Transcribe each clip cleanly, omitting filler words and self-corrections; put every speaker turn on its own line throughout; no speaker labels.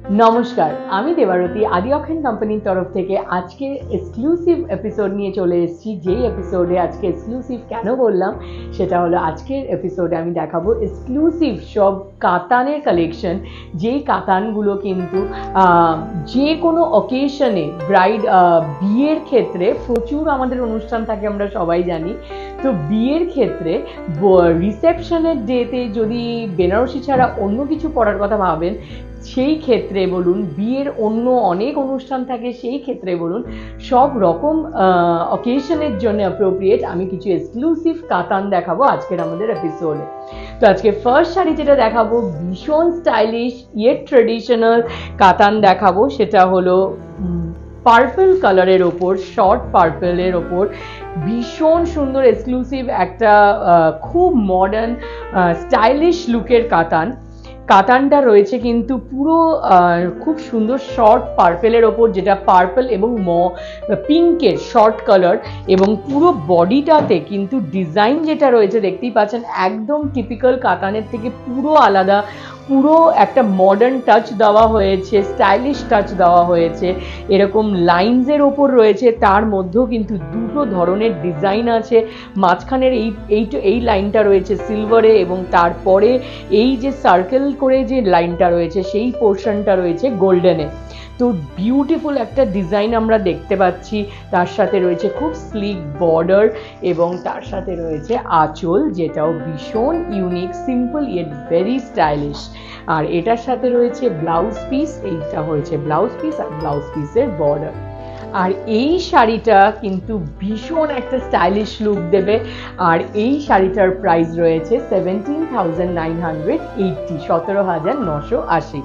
নমস্কার, আমি দেবারতী আদি অক্ষেন কোম্পানির তরফ থেকে আজকে এক্সক্লুসিভ এপিসোড নিয়ে চলে এসেছি। যেই এপিসোডে আজকে এক্সক্লুসিভ কেন বললাম সেটা হলো আজকের এপিসোডে আমি দেখাবো এক্সক্লুসিভ সব কাতানের কালেকশন, যেই কাতানগুলো কিন্তু যে কোনো অকেশনে বিয়ের ক্ষেত্রে প্রচুর আমাদের অনুষ্ঠান থাকে, আমরা সবাই জানি। তো বিয়ের ক্ষেত্রে রিসেপশনের ডেতে যদি বেনারসি ছাড়া অন্য কিছু পরার কথা ভাবেন, সেই ক্ষেত্রে বলুন, বিয়ের অন্য অনেক অনুষ্ঠান থাকে সেই ক্ষেত্রে বলুন, সব রকম অকেশনের জন্য অ্যাপ্রোপ্রিয়েট আমি কিছু এক্সক্লুসিভ কাতান দেখাবো আজকের আমাদের এপিসোডে। তো আজকে ফার্স্ট শাড়ি যেটা দেখাবো ভীষণ স্টাইলিশ ইয়েট ট্রেডিশনাল কাতান দেখাবো, সেটা হলো পার্পল কালারের ওপর, শর্ট পার্পলের ওপর ভীষণ সুন্দর এক্সক্লুসিভ একটা খুব মডার্ন স্টাইলিশ লুকের কাতানটা রয়েছে কিন্তু পুরো খুব সুন্দর শর্ট পার্পেলের ওপর, যেটা পার্পল এবং পিঙ্কের শর্ট কালার, এবং পুরো বডিটাতে কিন্তু ডিজাইন যেটা রয়েছে দেখতেই পাচ্ছেন একদম টিপিক্যাল কাতানের থেকে পুরো আলাদা, পুরো একটা মডার্ন টাচ দেওয়া হয়েছে, স্টাইলিশ টাচ দেওয়া হয়েছে। এরকম লাইনসের ওপর রয়েছে, তার মধ্যেও কিন্তু দুটো ধরনের ডিজাইন আছে। মাঝখানের এই লাইনটা রয়েছে সিলভারে, এবং তারপরে এই যে সার্কেল করে যে লাইনটা রয়েছে সেই পোর্শনটা রয়েছে গোল্ডেনে। তো বিউটিফুল একটা ডিজাইন আমরা দেখতে পাচ্ছি। তার সাথে রয়েছে খুব স্লিক বর্ডার, এবং তার সাথে রয়েছে আঁচল, যেটাও ভীষণ unique, simple yet very stylish. আর এটার সাথে রয়েছে ব্লাউজ পিস, এইটা হয়েছে ব্লাউজ পিস আর ব্লাউজ পিসের বর্ডার। আর এই শাড়িটা কিন্তু ভীষণ একটা স্টাইলিশ লুক দেবে। আর এই শাড়িটার প্রাইস রয়েছে 17,980, 17,980।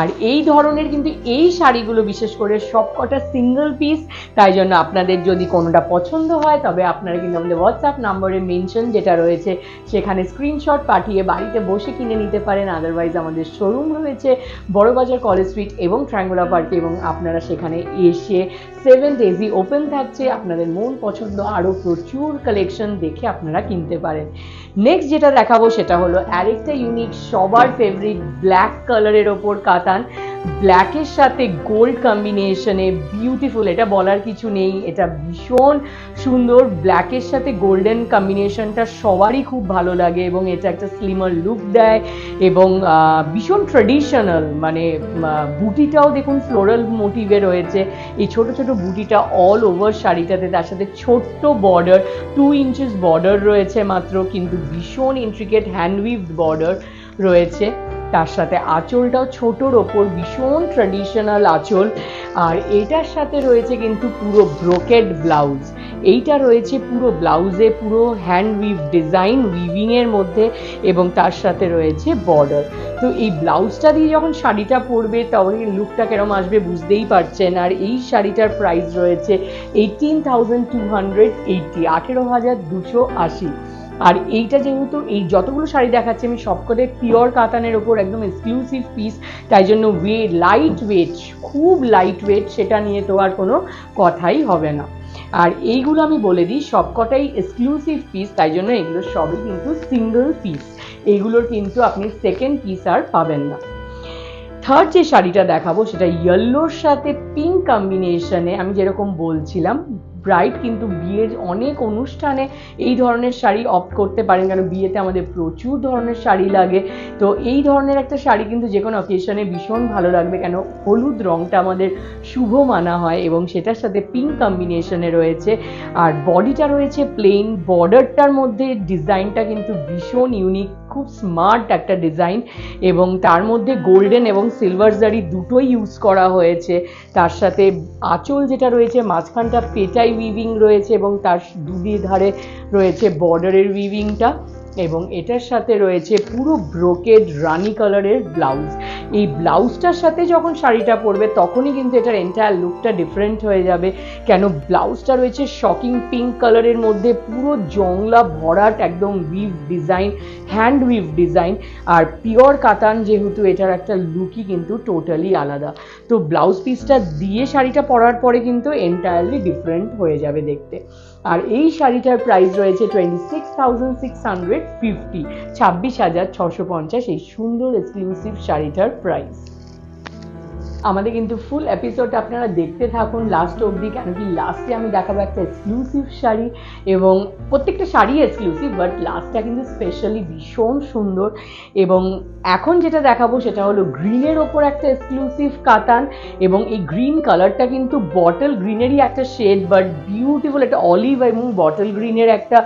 আর এই ধরনের কিন্তু এই শাড়িগুলো বিশেষ করে সবকটা সিঙ্গেল পিস, তাই জন্য আপনাদের যদি কোনোটা পছন্দ হয় তবে আপনারা কিন্তু আমাদের হোয়াটসঅ্যাপ নম্বরে মেনশন যেটা রয়েছে সেখানে স্ক্রিনশট পাঠিয়ে বাড়িতে বসে কিনে নিতে পারেন। আদারওয়াইজ আমাদের শোরুম রয়েছে বড়বাজার কলেজ স্ট্রিট এবং ট্রায়াঙ্গুলার পার্কে, এবং আপনারা সেখানে এসে 7 ডেজই ওপেন থাকছে। আপনাদের মন পছন্দ আরও প্রচুর কালেকশন দেখে আপনারা কিনতে পারেন। নেক্সট যেটা দেখাবো সেটা হলো আরেকটা ইউনিক সবার ফেভারিট ব্ল্যাক কালারের ওপর কাতান, ব্ল্যাকের সাথে গোল্ড কম্বিনেশনে বিউটিফুল, এটা বলার কিছু নেই, এটা ভীষণ সুন্দর। ব্ল্যাকের সাথে গোল্ডেন কম্বিনেশনটা সবারই খুব ভালো লাগে, এবং এটা একটা স্লিমার লুক দেয়, এবং ভীষণ ট্রেডিশনাল, মানে বুটিটাও দেখুন ফ্লোরাল মোটিভে রয়েছে। এই ছোট ছোট বুটিটা অল ওভার শাড়িটাতে, তার সাথে ছোট্ট বর্ডার, 2 ইঞ্চেস বর্ডার রয়েছে মাত্র, কিন্তু ভীষণ ইন্ট্রিকেট হ্যান্ডউইভড বর্ডার রয়েছে। তার সাথে আঁচলটাও ছোটোর ওপর ভীষণ ট্র্যাডিশনাল আঁচল। আর এটার সাথে রয়েছে কিন্তু পুরো ব্রোকেড ব্লাউজ, এইটা রয়েছে পুরো ব্লাউজে পুরো হ্যান্ডউইভ ডিজাইন উইভিংয়ের মধ্যে, এবং তার সাথে রয়েছে বর্ডার। তো এই ব্লাউজটা দিয়ে যখন শাড়িটা পরবে তখন লুকটা কেরম আসবে বুঝতেই পারছেন। আর এই শাড়িটার প্রাইস রয়েছে 18,280, 18,280। আর এইটা যেহেতু এই যতগুলো শাড়ি দেখাচ্ছি আমি সবকটাই পিওর কাতানের ওপর একদম এক্সক্লুসিভ পিস, তাই জন্য লাইট ওয়েট, খুব লাইট ওয়েট, সেটা নিয়ে তো আর কোনো কথাই হবে না। আর এইগুলো আমি বলে দিই সবকটাই এক্সক্লুসিভ পিস, তাই জন্য এগুলো সবই কিন্তু সিঙ্গেল পিস, এইগুলোর কিন্তু আপনি সেকেন্ড পিস আর পাবেন না। থার্ড যে শাড়িটা দেখাবো সেটা ইয়েলোর সাথে পিঙ্ক কম্বিনেশনে। আমি যেরকম বলছিলাম ব্রাইড কিন্তু বিয়ের অনেক অনুষ্ঠানে এই ধরনের শাড়ি অপ্ট করতে পারেন, কারণ বিয়েতে আমাদের প্রচুর ধরনের শাড়ি লাগে। তো এই ধরনের একটা শাড়ি কিন্তু যে কোনো অকেশনে ভীষণ ভালো লাগবে, কেন হলুদ রঙটা আমাদের শুভ মানা হয়, এবং সেটার সাথে পিঙ্ক কম্বিনেশনে রয়েছে। আর বডিটা রয়েছে প্লেন, বর্ডারটার মধ্যে ডিজাইনটা কিন্তু ভীষণ ইউনিক, খুব স্মার্ট একটা ডিজাইন, এবং তার মধ্যে গোল্ডেন এবং সিলভার জারি দুটোই ইউজ করা হয়েছে। তার সাথে আঁচল যেটা রয়েছে মাঝখানটা পেটাই উইভিং রয়েছে, এবং তার দুই ধারে রয়েছে বর্ডারের উইভিংটা, এবং এটার সাথে রয়েছে পুরো ব্রোকেড রানি কালারের ব্লাউজ। এই ব্লাউজটার সাথে যখন শাড়িটা পরবে তখনই কিন্তু এটার এন্টায়ার লুকটা ডিফারেন্ট হয়ে যাবে, কেন ব্লাউজটা রয়েছে শকিং পিঙ্ক কালারের মধ্যে, পুরো জংলা ভরাট একদম weave design, hand weave design. আর পিওর কাতান যেহেতু এটার একটা লুকই কিন্তু টোটালি আলাদা। তো ব্লাউজ পিসটা দিয়ে শাড়িটা পরার পরে কিন্তু এন্টায়ারলি ডিফারেন্ট হয়ে যাবে দেখতে। আর এই শাড়িটার প্রাইস রয়েছে 26,650, 26,650 এই সুন্দর এক্সক্লুসিভ শাড়িটার প্রাইস। আমাদের কিন্তু ফুল এপিসোডটা আপনারা দেখতে থাকুন লাস্ট অবধি, কেন কি লাস্টে আমি দেখাবো একটা এক্সক্লুসিভ শাড়ি, এবং প্রত্যেকটা শাড়ি এক্সক্লুসিভ, বাট লাস্টটা কিন্তু স্পেশালি ভীষণ সুন্দর। এবং এখন যেটা দেখাবো সেটা হলো গ্রিনের ওপর একটা এক্সক্লুসিভ কাতান, এবং এই গ্রিন কালারটা কিন্তু বটল গ্রিনেরই একটা শেড, বাট বিউটিফুল, একটা অলিভ এবং বটল গ্রিনের একটা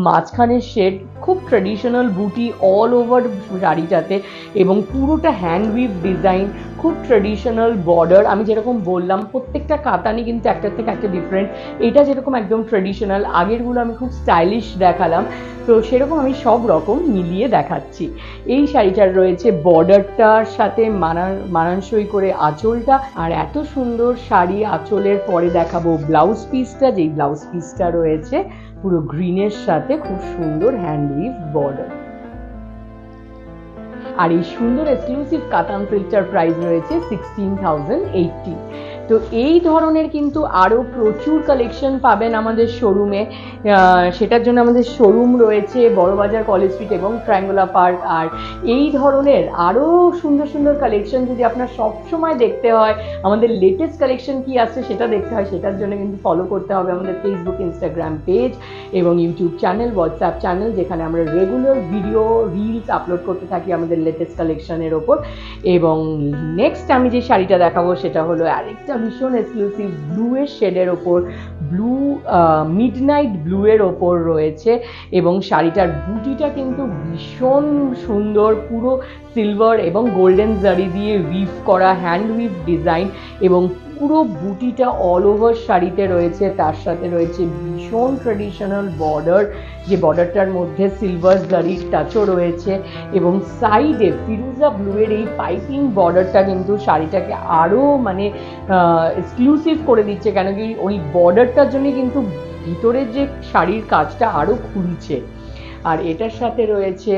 মাঝখানের শেড, খুব ট্রেডিশনাল বুটি অল ওভার শাড়িটাতে, এবং পুরোটা হ্যান্ড উইভ ডিজাইন, খুব ট্রেডিশনাল বর্ডার। আমি যেরকম বললাম প্রত্যেকটা কাতানই কিন্তু একটার থেকে একটা ডিফারেন্ট, এটা যেরকম একদম ট্রেডিশনাল, আগেরগুলো আমি খুব স্টাইলিশ দেখালাম, তো সেরকম আমি সব রকম মিলিয়ে দেখাচ্ছি। এই শাড়িটার রয়েছে বর্ডারটার সাথে মানানসই করে আঁচলটা, আর এত সুন্দর শাড়ি আঁচলের পরে দেখাবো ব্লাউজ পিসটা, যেই ব্লাউজ পিসটা রয়েছে পুরো গ্রিনের সাথে খুব সুন্দর হ্যান্ড উইভ বর্ডার। আর এই সুন্দর এক্সক্লুসিভ কাতান সিল্কটার প্রাইস রয়েছে 16,080। তো এই ধরনের কিন্তু আরও প্রচুর কালেকশন পাবেন আমাদের শোরুমে, সেটার জন্য আমাদের শোরুম রয়েছে বড়বাজার কলেজ স্ট্রিট এবং ট্রায়াঙ্গুলার পার্ক। আর এই ধরনের আরও সুন্দর সুন্দর কালেকশন যদি আপনার সবসময় দেখতে হয়, আমাদের লেটেস্ট কালেকশন কি আসছে সেটা দেখতে হয়, সেটার জন্য কিন্তু ফলো করতে হবে আমাদের ফেসবুক, ইনস্টাগ্রাম পেজ এবং ইউটিউব চ্যানেল, হোয়াটসঅ্যাপ চ্যানেল, যেখানে আমরা রেগুলার ভিডিও রিলস আপলোড করতে থাকি আমাদের লেটেস্ট কালেকশনের ওপর। এবং নেক্সট আমি যে শাড়িটা দেখাবো সেটা হলো আরেকটা ভীষণ এক্সক্লুসিভ ব্লু এর শেডের ওপর, ব্লু মিডনাইট ব্লু এর ওপর রয়েছে, এবং শাড়িটার বুটিটা কিন্তু ভীষণ সুন্দর, পুরো সিলভার এবং গোল্ডেন জারি দিয়ে উইভ করা হ্যান্ড উইভ ডিজাইন, এবং পুরো বুটিটা অল ওভার শাড়িতে রয়েছে, তার সাথে রয়েছে ভীষণ ট্রেডিশনাল বর্ডার, যে বর্ডারটার মধ্যে সিলভার জারির টাচও রয়েছে, এবং সাইডে ফিরোজা ব্লুয়ের এই পাইপিং বর্ডারটা কিন্তু শাড়িটাকে আরও মানে এক্সক্লুসিভ করে দিচ্ছে, কেন কি ওই বর্ডারটার জন্য কিন্তু ভিতরের যে শাড়ির কাজটা আরও খুলছে। আর এটার সাথে রয়েছে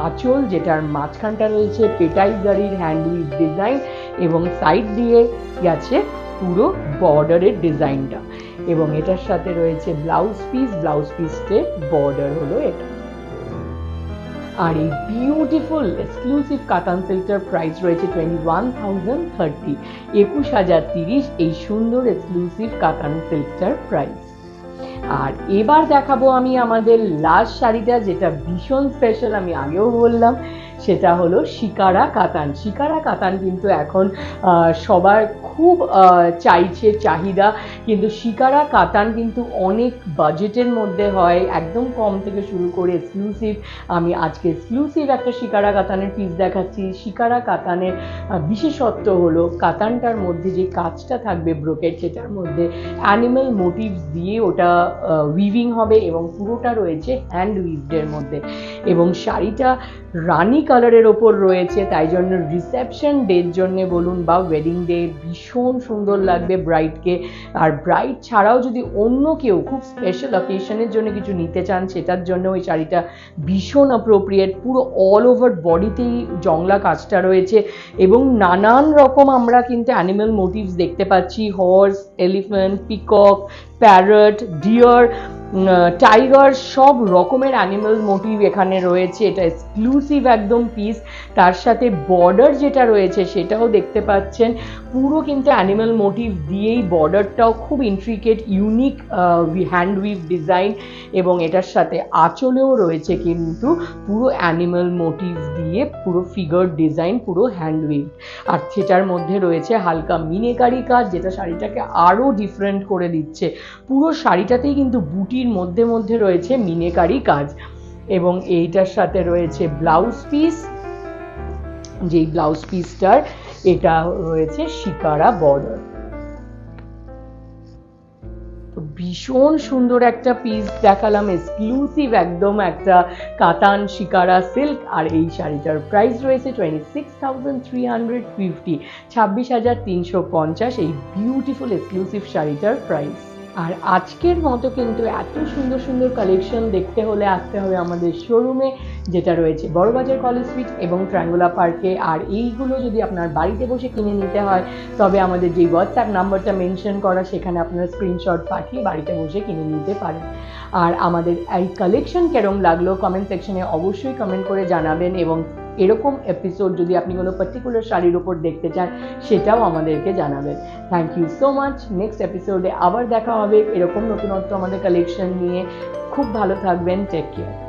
আঁচল, যেটার মাঝখানটা রয়েছে পেটাই জারির হ্যান্ড উইভ ডিজাইন, এবং সাইড দিয়ে গেছে পুরো বর্ডারের ডিজাইনটা, এবং এটার সাথে রয়েছে ব্লাউজ পিস, ব্লাউজ পিসে বর্ডার হলো এটা। আর এই বিউটিফুল এক্সক্লুসিভ কাতান সিল্কটার প্রাইস রয়েছে 21,030, 21,030 এই সুন্দর এক্সক্লুসিভ কাতান সিল্কটার প্রাইস। আর এবার দেখাবো আমি আমাদের লাস্ট শাড়িটা, যেটা ভীষণ স্পেশাল, আমি আগেও বললাম, সেটা হলো শিকারা কাতান। শিকারা কাতান কিন্তু এখন সবার খুব চাইছে, চাহিদা, কিন্তু শিকারা কাতান কিন্তু অনেক বাজেটের মধ্যে হয়, একদম কম থেকে শুরু করে এক্সক্লুসিভ। আমি আজকে এক্সক্লুসিভ একটা শিকারা কাতানের পিস দেখাচ্ছি। শিকারা কাতানের বিশেষত্ব হলো কাতানটার মধ্যে যে কাজটা থাকবে ব্রোকেট, সেটার মধ্যে অ্যানিমাল মোটিভস দিয়ে ওটা উইভিং হবে, এবং পুরোটা রয়েছে হ্যান্ড উইভডের মধ্যে, এবং শাড়িটা রানি কালারের ওপর রয়েছে, তাই জন্য রিসেপশন ডের জন্য বলুন বা ওয়েডিং ডে ভীষণ সুন্দর লাগবে ব্রাইডকে। আর ব্রাইড ছাড়াও যদি অন্য কেউ খুব স্পেশাল অকেশনের জন্য কিছু নিতে চান, সেটার জন্য ওই শাড়িটা ভীষণ অ্যাপ্রোপ্রিয়েট। পুরো অল ওভার বডিতেই জংলা কাজটা রয়েছে, এবং নানান রকম আমরা কিন্তু অ্যানিমাল মোটিভস দেখতে পাচ্ছি, horse, elephant, peacock, parrot, deer, tiger, সব রকমের অ্যানিমাল মোটিভ এখানে রয়েছে। এটা এক্সক্লুসিভ একদম পিস, তার সাথে বর্ডার যেটা রয়েছে সেটাও দেখতে পাচ্ছেন, পুরো কিন্তু অ্যানিমাল মোটিভ দিয়েই বর্ডারটাও খুব intricate, unique hand weave design, এবং এটার সাথে আঁচলেও রয়েছে কিন্তু পুরো অ্যানিমাল মোটিভ দিয়ে পুরো ফিগার ডিজাইন, পুরো হ্যান্ড উইভ। আর সেটার মধ্যে রয়েছে হালকা মিনেকারি কাজ, যেটা শাড়িটাকে আরও ডিফারেন্ট করে দিচ্ছে। পুরো শাড়িটাতেই কিন্তু বুটির মধ্যে মধ্যে রয়েছে মিনেকারি কাজ, এবং এইটার সাথে রয়েছে ব্লাউজ পিস, যেই ব্লাউজ পিসটার এটা রয়েছে শিকারা বর্ডার। তো ভীষণ সুন্দর একটা পিস দেখালাম, এক্সক্লুসিভ একদম একটা কাতান শিকারা সিল্ক। আর এই শাড়িটার প্রাইস রয়েছে 26,350, 26,350 এই বিউটিফুল এক্সক্লুসিভ শাড়িটার প্রাইস। আর আজকের মতো কিন্তু এত সুন্দর সুন্দর কালেকশন দেখতে হলে আসতে হবে আমাদের শোরুমে, যেটা রয়েছে বড়বাজার কলেজ স্ট্রিট এবং ট্রায়াঙ্গুলার পার্কে। আর এইগুলো যদি আপনার বাড়িতে বসে কিনে নিতে হয়, তবে আমাদের যে হোয়াটসঅ্যাপ নাম্বারটা মেনশন করা, সেখানে আপনারা স্ক্রিনশট পাঠিয়ে বাড়িতে বসে কিনে নিতে পারেন। আর আমাদের এই কালেকশন কেরম লাগলো কমেন্ট সেকশনে অবশ্যই কমেন্ট করে জানাবেন, এবং এরকম এপিসোড যদি আপনি কোনো পার্টিকুলার শাড়ির ওপর দেখতে চান সেটাও আমাদেরকে জানাবেন। Thank you so much. Next এপিসোডে আবার দেখা হবে এরকম নতুনত্ব আমাদের কালেকশন নিয়ে। খুব ভালো থাকবেন, টেক কেয়ার।